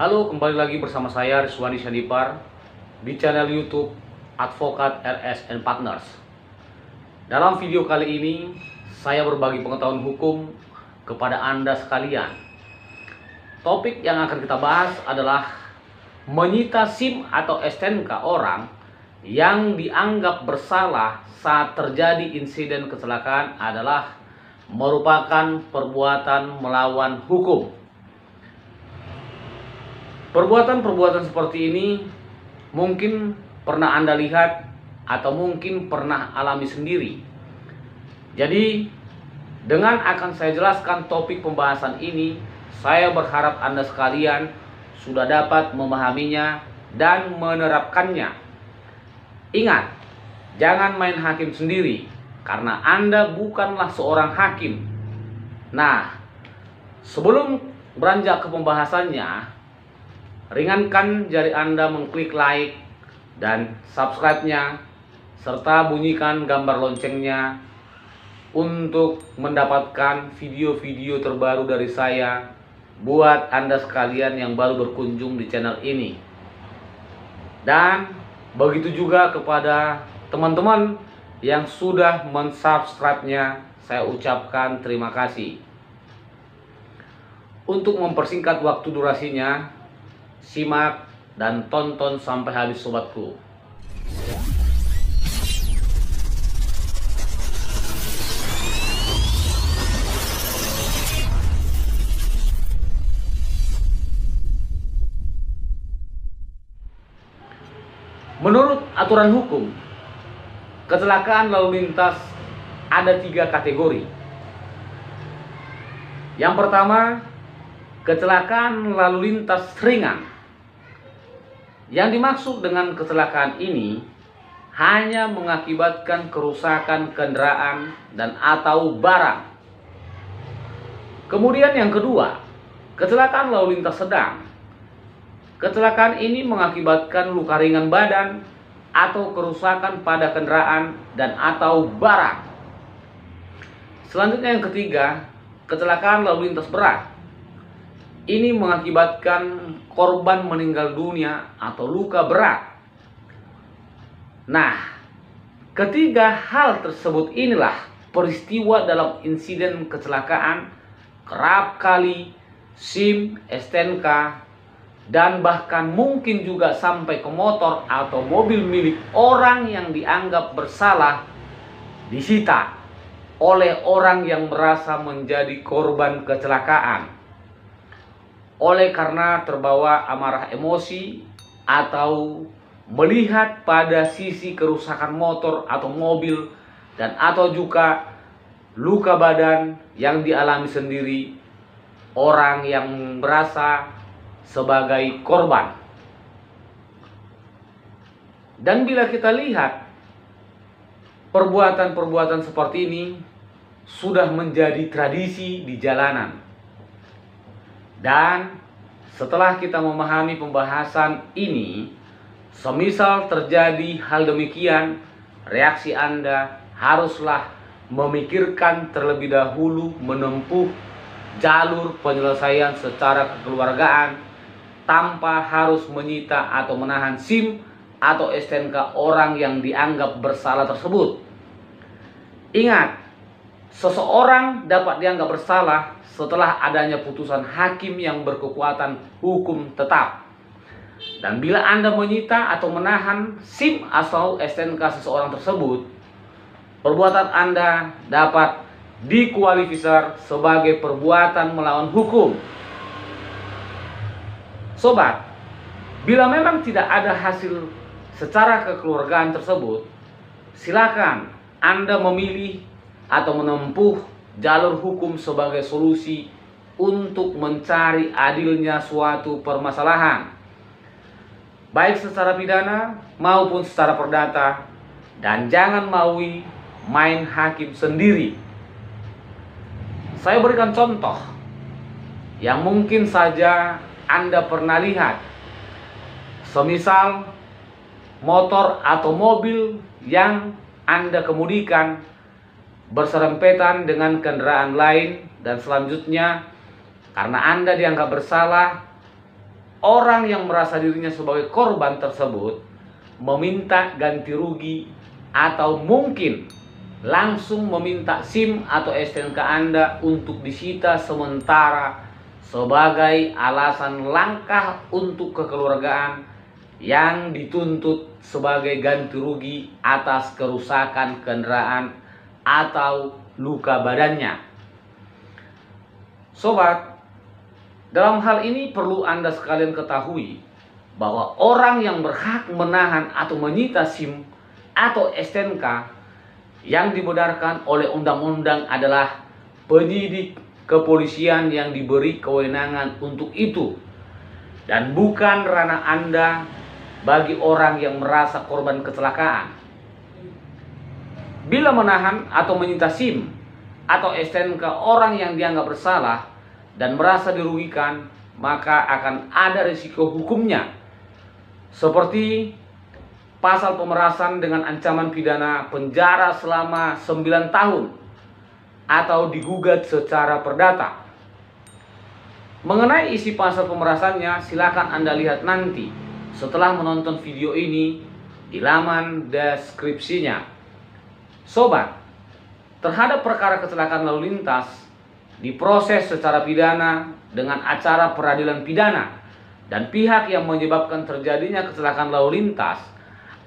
Halo, kembali lagi bersama saya Rizwani Syandipar di channel YouTube Advokat RS and Partners. Dalam video kali ini, saya berbagi pengetahuan hukum kepada Anda sekalian. Topik yang akan kita bahas adalah menyita SIM atau STNK orang yang dianggap bersalah saat terjadi insiden kecelakaan adalah merupakan perbuatan melawan hukum. Perbuatan-perbuatan seperti ini mungkin pernah Anda lihat atau mungkin pernah alami sendiri. Jadi, dengan akan saya jelaskan topik pembahasan ini, saya berharap Anda sekalian sudah dapat memahaminya dan menerapkannya. Ingat, jangan main hakim sendiri, karena Anda bukanlah seorang hakim. Nah, sebelum beranjak ke pembahasannya, ringankan jari Anda mengklik like dan subscribe-nya, serta bunyikan gambar loncengnya untuk mendapatkan video-video terbaru dari saya buat Anda sekalian yang baru berkunjung di channel ini. Dan begitu juga kepada teman-teman yang sudah mensubscribe-nya, saya ucapkan terima kasih. Untuk mempersingkat waktu durasinya, simak dan tonton sampai habis sobatku. Menurut aturan hukum, kecelakaan lalu lintas ada 3 kategori. Yang pertama, kecelakaan lalu lintas ringan. Yang dimaksud dengan kecelakaan ini hanya mengakibatkan kerusakan kendaraan dan atau barang. Kemudian yang kedua, kecelakaan lalu lintas sedang. Kecelakaan ini mengakibatkan luka ringan badan atau kerusakan pada kendaraan dan atau barang. Selanjutnya yang ketiga, kecelakaan lalu lintas berat. Ini mengakibatkan korban meninggal dunia atau luka berat. Nah, ketiga hal tersebut inilah peristiwa dalam insiden kecelakaan kerap kali SIM, STNK, dan bahkan mungkin juga sampai ke motor atau mobil milik orang yang dianggap bersalah disita oleh orang yang merasa menjadi korban kecelakaan. Oleh karena terbawa amarah emosi atau melihat pada sisi kerusakan motor atau mobil dan atau juga luka badan yang dialami sendiri orang yang merasa sebagai korban. Dan bila kita lihat perbuatan-perbuatan seperti ini sudah menjadi tradisi di jalanan. Dan setelah kita memahami pembahasan ini, semisal terjadi hal demikian, reaksi Anda haruslah memikirkan terlebih dahulu menempuh jalur penyelesaian secara kekeluargaan tanpa harus menyita atau menahan SIM atau STNK orang yang dianggap bersalah tersebut. Ingat, seseorang dapat dianggap bersalah setelah adanya putusan hakim yang berkekuatan hukum tetap. Dan bila Anda menyita atau menahan SIM atau STNK seseorang tersebut, perbuatan Anda dapat dikualifikasi sebagai perbuatan melawan hukum. Sobat, bila memang tidak ada hasil secara kekeluargaan tersebut, silakan Anda memilih atau menempuh jalur hukum sebagai solusi untuk mencari adilnya suatu permasalahan, baik secara pidana maupun secara perdata, dan jangan maui main hakim sendiri. Saya berikan contoh yang mungkin saja Anda pernah lihat. Semisal motor atau mobil yang Anda kemudikan berserempetan dengan kendaraan lain dan selanjutnya karena Anda dianggap bersalah, orang yang merasa dirinya sebagai korban tersebut meminta ganti rugi atau mungkin langsung meminta SIM atau STNK Anda untuk disita sementara sebagai alasan langkah untuk kekeluargaan yang dituntut sebagai ganti rugi atas kerusakan kendaraan atau luka badannya. Sobat, dalam hal ini perlu Anda sekalian ketahui bahwa orang yang berhak menahan atau menyita SIM atau STNK yang dibenarkan oleh undang-undang adalah penyidik kepolisian yang diberi kewenangan untuk itu, dan bukan ranah Anda bagi orang yang merasa korban kecelakaan. Bila menahan atau menyita SIM atau STNK orang yang dianggap bersalah dan merasa dirugikan, maka akan ada risiko hukumnya, seperti pasal pemerasan dengan ancaman pidana penjara selama 9 tahun atau digugat secara perdata. Mengenai isi pasal pemerasannya, silakan Anda lihat nanti setelah menonton video ini di laman deskripsinya. Sobat, terhadap perkara kecelakaan lalu lintas diproses secara pidana dengan acara peradilan pidana, dan pihak yang menyebabkan terjadinya kecelakaan lalu lintas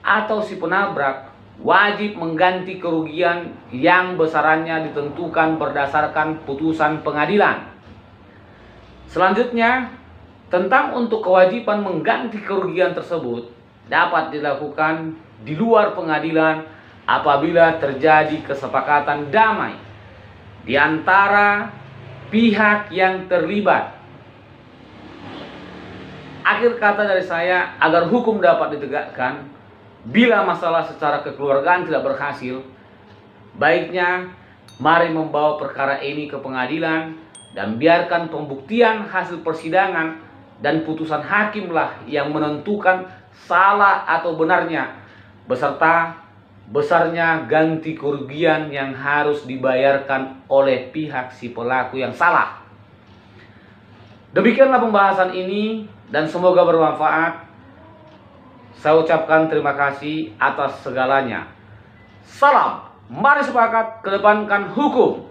atau si penabrak wajib mengganti kerugian yang besarannya ditentukan berdasarkan putusan pengadilan. Selanjutnya, tentang untuk kewajiban mengganti kerugian tersebut dapat dilakukan di luar pengadilan apabila terjadi kesepakatan damai di antara pihak yang terlibat. Akhir kata dari saya, agar hukum dapat ditegakkan, bila masalah secara kekeluargaan tidak berhasil, baiknya mari membawa perkara ini ke pengadilan dan biarkan pembuktian hasil persidangan dan putusan hakimlah yang menentukan salah atau benarnya, beserta besarnya ganti kerugian yang harus dibayarkan oleh pihak si pelaku yang salah. Demikianlah pembahasan ini dan semoga bermanfaat. Saya ucapkan terima kasih atas segalanya. Salam, mari sepakat kedepankan hukum.